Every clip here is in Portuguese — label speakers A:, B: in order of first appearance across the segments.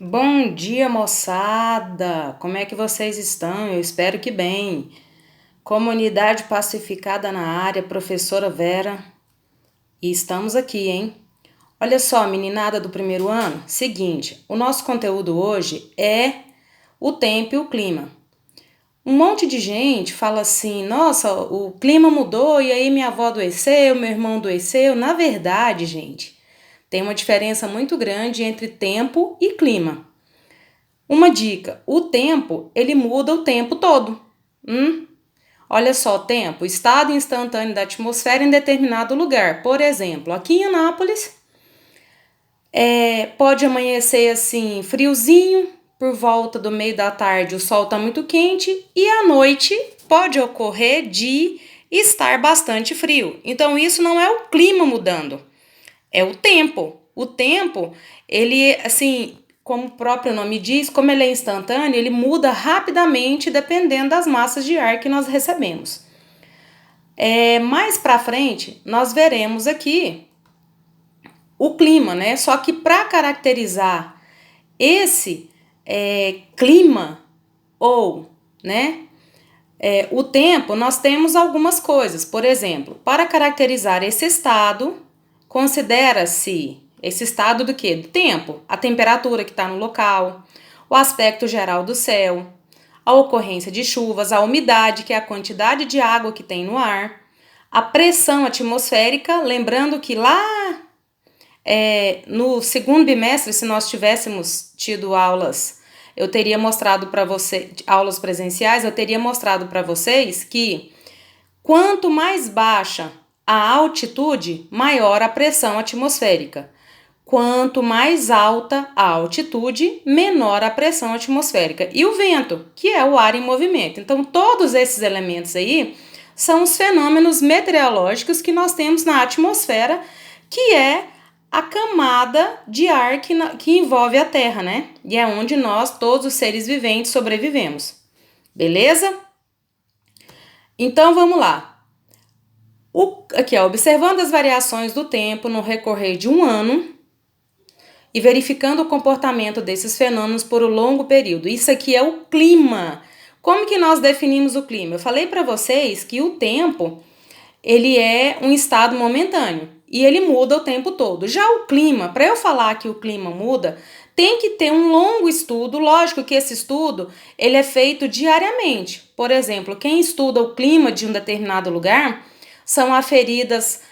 A: Bom dia, moçada! Como é que vocês estão? Eu espero que bem. Comunidade pacificada na área, professora Vera, e estamos aqui, hein? Olha só, meninada do primeiro ano, seguinte, o nosso conteúdo hoje é o tempo e o clima. Um monte de gente fala assim, nossa, o clima mudou e aí minha avó adoeceu, meu irmão adoeceu. Na verdade, gente, tem uma diferença muito grande entre tempo e clima. Uma dica: o tempo, ele muda o tempo todo. Hum? Olha só, tempo, estado instantâneo da atmosfera em determinado lugar. Por exemplo, aqui em Anápolis, pode amanhecer assim, friozinho, por volta do meio da tarde o sol está muito quente e à noite pode ocorrer de estar bastante frio. Então, isso não é o clima mudando, é o tempo. O tempo, ele, assim, como o próprio nome diz, como ele é instantâneo, ele muda rapidamente dependendo das massas de ar que nós recebemos. Mais para frente, nós veremos aqui o clima, né? Só que para caracterizar esse clima ou, né, o tempo, nós temos algumas coisas. Por exemplo, para caracterizar esse estado, considera-se esse estado do quê? Do tempo, a temperatura que está no local, o aspecto geral do céu, a ocorrência de chuvas, a umidade, que é a quantidade de água que tem no ar, a pressão atmosférica, lembrando que lá no segundo bimestre, se nós tivéssemos tido aulas, eu teria mostrado para você, aulas presenciais, eu teria mostrado para vocês que quanto mais baixa a altitude, maior a pressão atmosférica. Quanto mais alta a altitude, menor a pressão atmosférica. E o vento, que é o ar em movimento. Então, todos esses elementos aí são os fenômenos meteorológicos que nós temos na atmosfera, que é a camada de ar que envolve a Terra, né? E é onde nós, todos os seres viventes, sobrevivemos. Beleza? Então, vamos lá. Aqui, ó, observando as variações do tempo no recorrer de um ano e verificando o comportamento desses fenômenos por um longo período. Isso aqui é o clima. Como que nós definimos o clima? Eu falei para vocês que o tempo, ele é um estado momentâneo e ele muda o tempo todo. Já o clima, para eu falar que o clima muda, tem que ter um longo estudo. Lógico que esse estudo, ele é feito diariamente. Por exemplo, quem estuda o clima de um determinado lugar são aferidas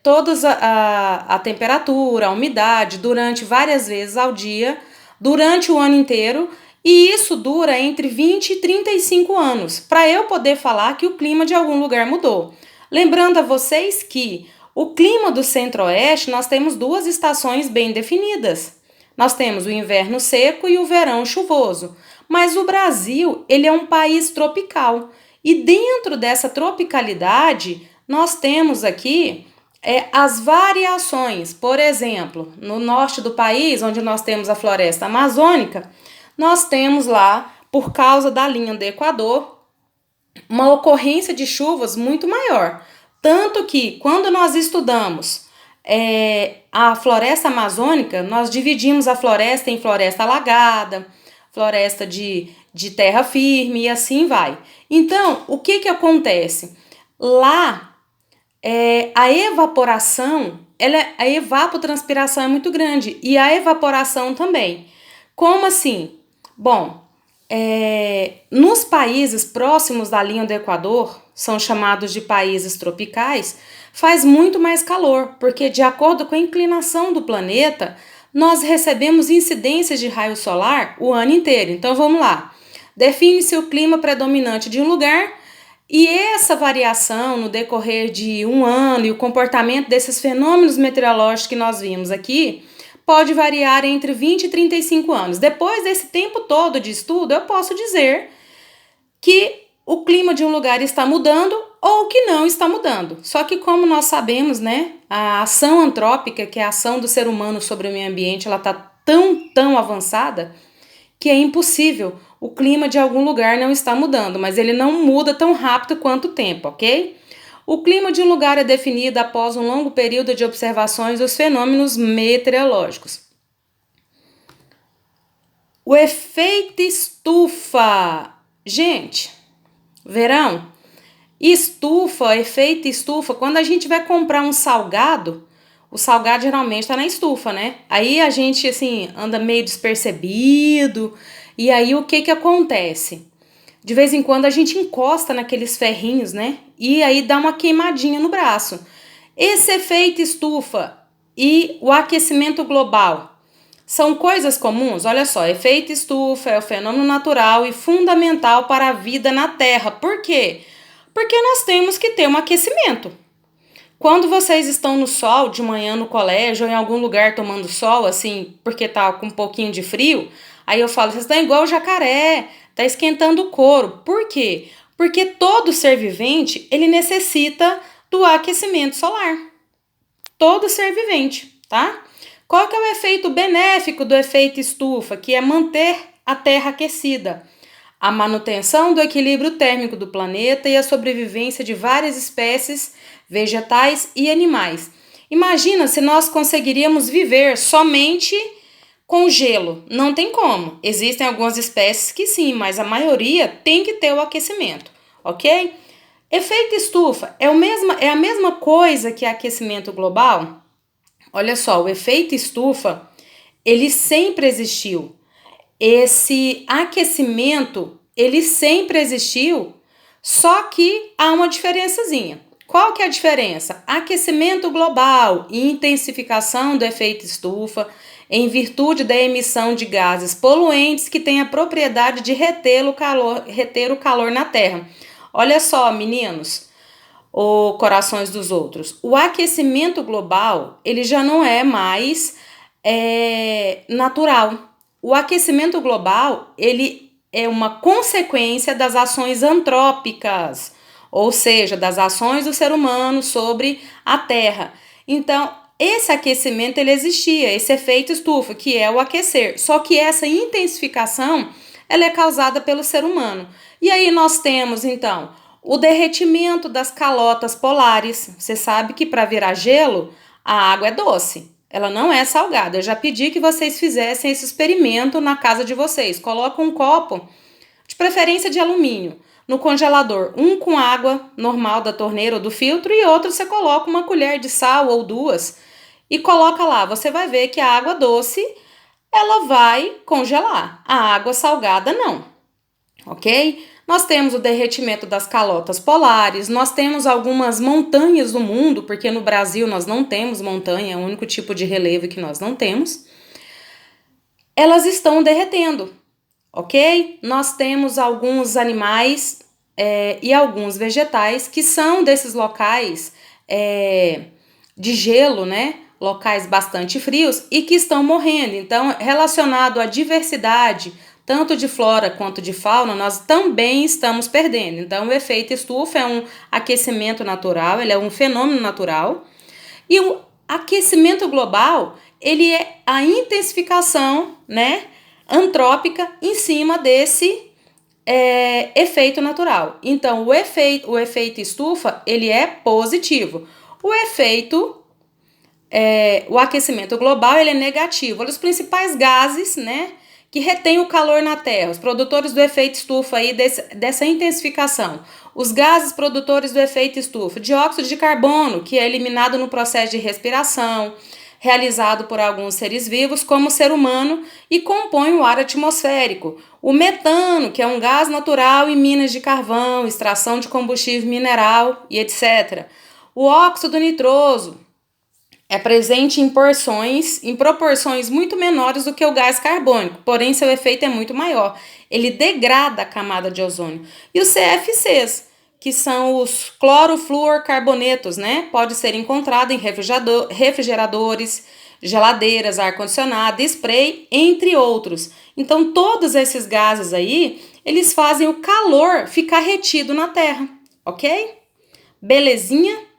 A: todas a temperatura, a umidade, durante várias vezes ao dia, durante o ano inteiro, e isso dura entre 20 e 35 anos, para eu poder falar que o clima de algum lugar mudou. Lembrando a vocês que o clima do centro-oeste, nós temos duas estações bem definidas. Nós temos o inverno seco e o verão chuvoso. Mas o Brasil, ele é um país tropical. E dentro dessa tropicalidade, nós temos aqui as variações. Por exemplo, no norte do país, onde nós temos a floresta amazônica, nós temos lá, por causa da linha do Equador, uma ocorrência de chuvas muito maior. Tanto que, quando nós estudamos a floresta amazônica, nós dividimos a floresta em floresta alagada, floresta de terra firme e assim vai. Então, o que acontece? Lá, a evaporação, a evapotranspiração é muito grande e a evaporação também. Como assim? Bom, nos países próximos da linha do Equador, são chamados de países tropicais, faz muito mais calor, porque de acordo com a inclinação do planeta, nós recebemos incidências de raio solar o ano inteiro. Então vamos lá. Define-se o clima predominante de um lugar e essa variação no decorrer de um ano e o comportamento desses fenômenos meteorológicos que nós vimos aqui pode variar entre 20 e 35 anos. Depois desse tempo todo de estudo, eu posso dizer que o clima de um lugar está mudando ou que não está mudando. Só que como nós sabemos, né, a ação antrópica, que é a ação do ser humano sobre o meio ambiente, ela está tão avançada que é impossível o clima de algum lugar não estar mudando, mas ele não muda tão rápido quanto o tempo, ok? O clima de um lugar é definido após um longo período de observações dos fenômenos meteorológicos. O efeito estufa. Gente, verão, estufa, efeito estufa, quando a gente vai comprar um salgado, o salgado geralmente tá na estufa, né? Aí a gente, assim, anda meio despercebido, e aí o que que acontece? De vez em quando a gente encosta naqueles ferrinhos, né? E aí dá uma queimadinha no braço. Esse efeito estufa e o aquecimento global são coisas comuns? Olha só, efeito estufa é o fenômeno natural e fundamental para a vida na Terra. Por quê? Porque nós temos que ter um aquecimento. Quando vocês estão no sol de manhã no colégio ou em algum lugar tomando sol, assim, porque tá com um pouquinho de frio, aí eu falo, vocês estão igual o jacaré, tá esquentando o couro. Por quê? Porque todo ser vivente, ele necessita do aquecimento solar. Todo ser vivente, tá? Qual que é o efeito benéfico do efeito estufa, que é manter a Terra aquecida? A manutenção do equilíbrio térmico do planeta e a sobrevivência de várias espécies vegetais e animais. Imagina se nós conseguiríamos viver somente com gelo. Não tem como. Existem algumas espécies que sim, mas a maioria tem que ter o aquecimento, ok? Efeito estufa é a mesma coisa que aquecimento global? Olha só, o efeito estufa, ele sempre existiu. Esse aquecimento, ele sempre existiu, só que há uma diferençazinha. Qual que é a diferença? Aquecimento global e intensificação do efeito estufa em virtude da emissão de gases poluentes que têm a propriedade de reter o calor na Terra. Olha só, meninos, ou corações dos outros. O aquecimento global, ele já não é mais natural. O aquecimento global, ele é uma consequência das ações antrópicas, ou seja, das ações do ser humano sobre a Terra. Então, esse aquecimento, ele existia, esse efeito estufa, que é o aquecer. Só que essa intensificação, ela é causada pelo ser humano. E aí nós temos, então, o derretimento das calotas polares. Você sabe que para virar gelo, a água é doce. Ela não é salgada. Eu já pedi que vocês fizessem esse experimento na casa de vocês. Coloca um copo, de preferência de alumínio, no congelador. Um com água normal da torneira ou do filtro e outro você coloca uma colher de sal ou duas e coloca lá. Você vai ver que a água doce, ela vai congelar. A água salgada não, ok? Nós temos o derretimento das calotas polares, nós temos algumas montanhas no mundo, porque no Brasil nós não temos montanha, é o único tipo de relevo que nós não temos. Elas estão derretendo, ok? Nós temos alguns animais e alguns vegetais que são desses locais de gelo, né? Locais bastante frios e que estão morrendo. Então, relacionado à diversidade, tanto de flora quanto de fauna, nós também estamos perdendo. Então, o efeito estufa é um aquecimento natural, ele é um fenômeno natural. E o aquecimento global, ele é a intensificação, né, antrópica em cima desse efeito natural. Então, o efeito estufa, ele é positivo. O aquecimento global, ele é negativo. Olha os principais gases, né, que retêm o calor na Terra, os produtores do efeito estufa aí dessa intensificação. Os gases produtores do efeito estufa, dióxido de carbono, que é eliminado no processo de respiração, realizado por alguns seres vivos, como o ser humano, e compõe o ar atmosférico. O metano, que é um gás natural em minas de carvão, extração de combustível mineral e etc. O óxido nitroso é presente em proporções muito menores do que o gás carbônico, porém seu efeito é muito maior. Ele degrada a camada de ozônio. E os CFCs, que são os clorofluorcarbonetos, né? Pode ser encontrado em refrigeradores, geladeiras, ar-condicionado, spray, entre outros. Então, todos esses gases aí, eles fazem o calor ficar retido na Terra, ok? Belezinha?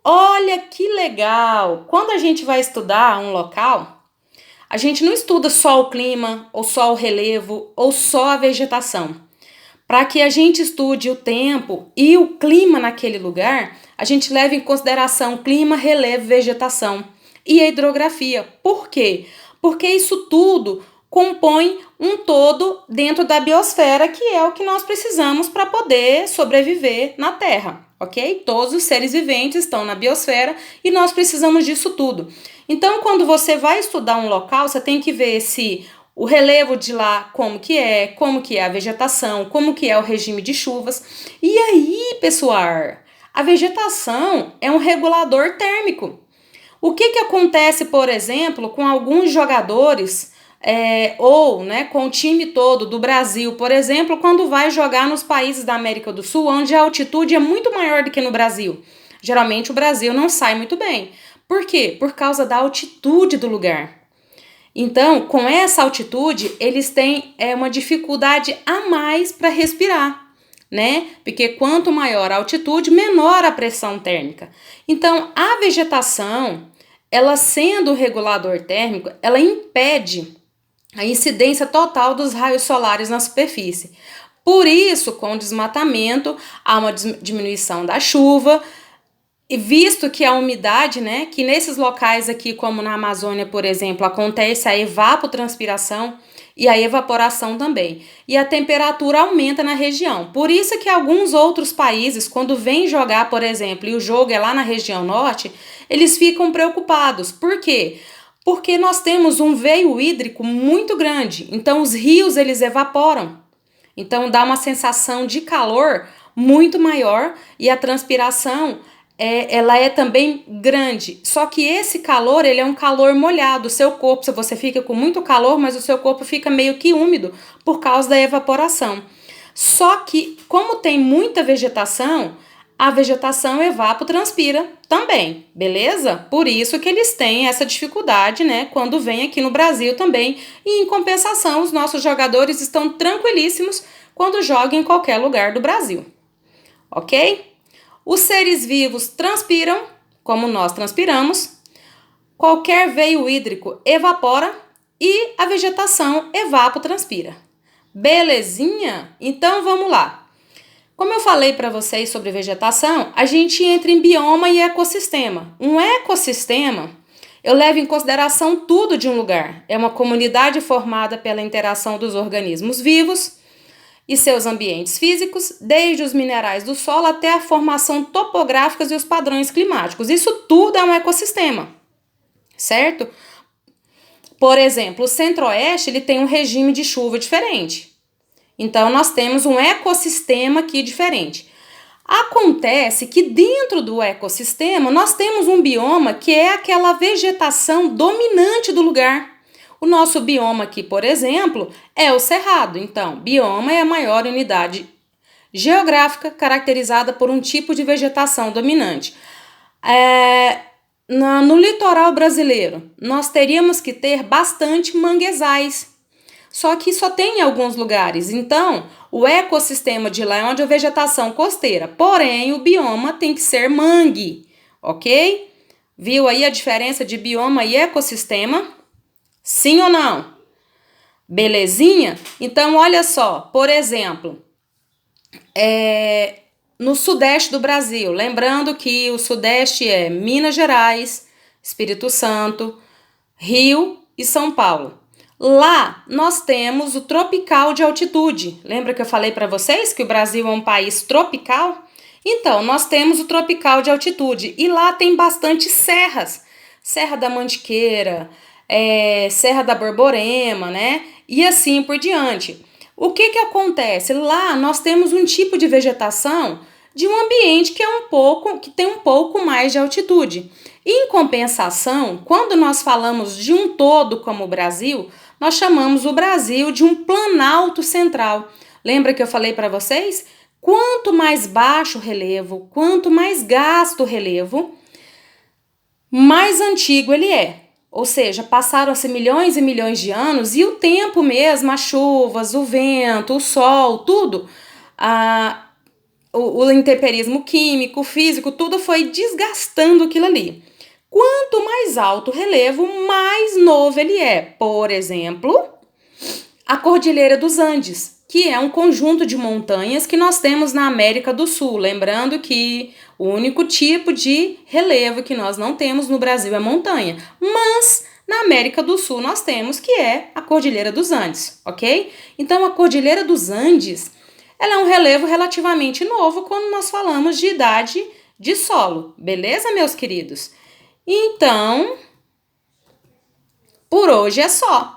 A: Olha que legal! Quando a gente vai estudar um local, a gente não estuda só o clima, ou só o relevo, ou só a vegetação. Para que a gente estude o tempo e o clima naquele lugar, a gente leva em consideração clima, relevo, vegetação e a hidrografia. Por quê? Porque isso tudo compõem um todo dentro da biosfera, que é o que nós precisamos para poder sobreviver na Terra, ok? Todos os seres viventes estão na biosfera e nós precisamos disso tudo. Então, quando você vai estudar um local, você tem que ver se o relevo de lá, como que é a vegetação, como que é o regime de chuvas. E aí, pessoal, a vegetação é um regulador térmico. O que acontece, por exemplo, com alguns jogadores ou com o time todo do Brasil, por exemplo, quando vai jogar nos países da América do Sul, onde a altitude é muito maior do que no Brasil? Geralmente o Brasil não sai muito bem. Por quê? Por causa da altitude do lugar. Então, com essa altitude, eles têm uma dificuldade a mais para respirar, né? Porque quanto maior a altitude, menor a pressão térmica. Então, a vegetação, ela sendo o regulador térmico, ela impede a incidência total dos raios solares na superfície. Por isso, com o desmatamento, há uma diminuição da chuva, e visto que a umidade, né, que nesses locais aqui, como na Amazônia, por exemplo, acontece a evapotranspiração e a evaporação também. E a temperatura aumenta na região. Por isso que alguns outros países, quando vêm jogar, por exemplo, e o jogo é lá na região norte, eles ficam preocupados. Por quê? Porque nós temos um veio hídrico muito grande. Então, os rios, eles evaporam. Então, dá uma sensação de calor muito maior e a transpiração ela é também grande, só que esse calor, ele é um calor molhado, o seu corpo, se você fica com muito calor, mas o seu corpo fica meio que úmido por causa da evaporação. Só que, como tem muita vegetação, a vegetação evapotranspira também, beleza? Por isso que eles têm essa dificuldade, né, quando vem aqui no Brasil também, e em compensação, os nossos jogadores estão tranquilíssimos quando jogam em qualquer lugar do Brasil, ok? Os seres vivos transpiram, como nós transpiramos, qualquer veio hídrico evapora e a vegetação evapotranspira. Belezinha? Então vamos lá. Como eu falei para vocês sobre vegetação, a gente entra em bioma e ecossistema. Um ecossistema, eu levo em consideração tudo de um lugar. É uma comunidade formada pela interação dos organismos vivos e seus ambientes físicos, desde os minerais do solo até a formação topográfica e os padrões climáticos. Isso tudo é um ecossistema, certo? Por exemplo, o Centro-Oeste ele tem um regime de chuva diferente. Então, nós temos um ecossistema aqui diferente. Acontece que dentro do ecossistema, nós temos um bioma que é aquela vegetação dominante do lugar. O nosso bioma aqui, por exemplo, é o Cerrado. Então, bioma é a maior unidade geográfica caracterizada por um tipo de vegetação dominante. No litoral brasileiro, nós teríamos que ter bastante manguezais. Só que só tem em alguns lugares. Então, o ecossistema de lá é onde a vegetação costeira. Porém, o bioma tem que ser mangue, ok? Viu aí a diferença de bioma e ecossistema? Sim ou não? Belezinha? Então, olha só, por exemplo, no sudeste do Brasil, lembrando que o sudeste é Minas Gerais, Espírito Santo, Rio e São Paulo. Lá, nós temos o tropical de altitude. Lembra que eu falei para vocês que o Brasil é um país tropical? Então, nós temos o tropical de altitude e lá tem bastante serras. Serra da Mantiqueira, Serra da Borborema, né? E assim por diante. O que acontece? Lá nós temos um tipo de vegetação de um ambiente que tem um pouco mais de altitude. Em compensação, quando nós falamos de um todo como o Brasil, nós chamamos o Brasil de um planalto central. Lembra que eu falei para vocês? Quanto mais baixo o relevo, quanto mais gasto o relevo, mais antigo ele é. Ou seja, passaram-se milhões e milhões de anos e o tempo mesmo, as chuvas, o vento, o sol, tudo, o intemperismo químico, físico, tudo foi desgastando aquilo ali. Quanto mais alto o relevo, mais novo ele é. Por exemplo, a Cordilheira dos Andes, que é um conjunto de montanhas que nós temos na América do Sul. Lembrando que o único tipo de relevo que nós não temos no Brasil é montanha. Mas Na América do Sul nós temos que é a Cordilheira dos Andes, ok? Então a Cordilheira dos Andes, ela é um relevo relativamente novo quando nós falamos de idade de solo, beleza, meus queridos? Então, por hoje é só.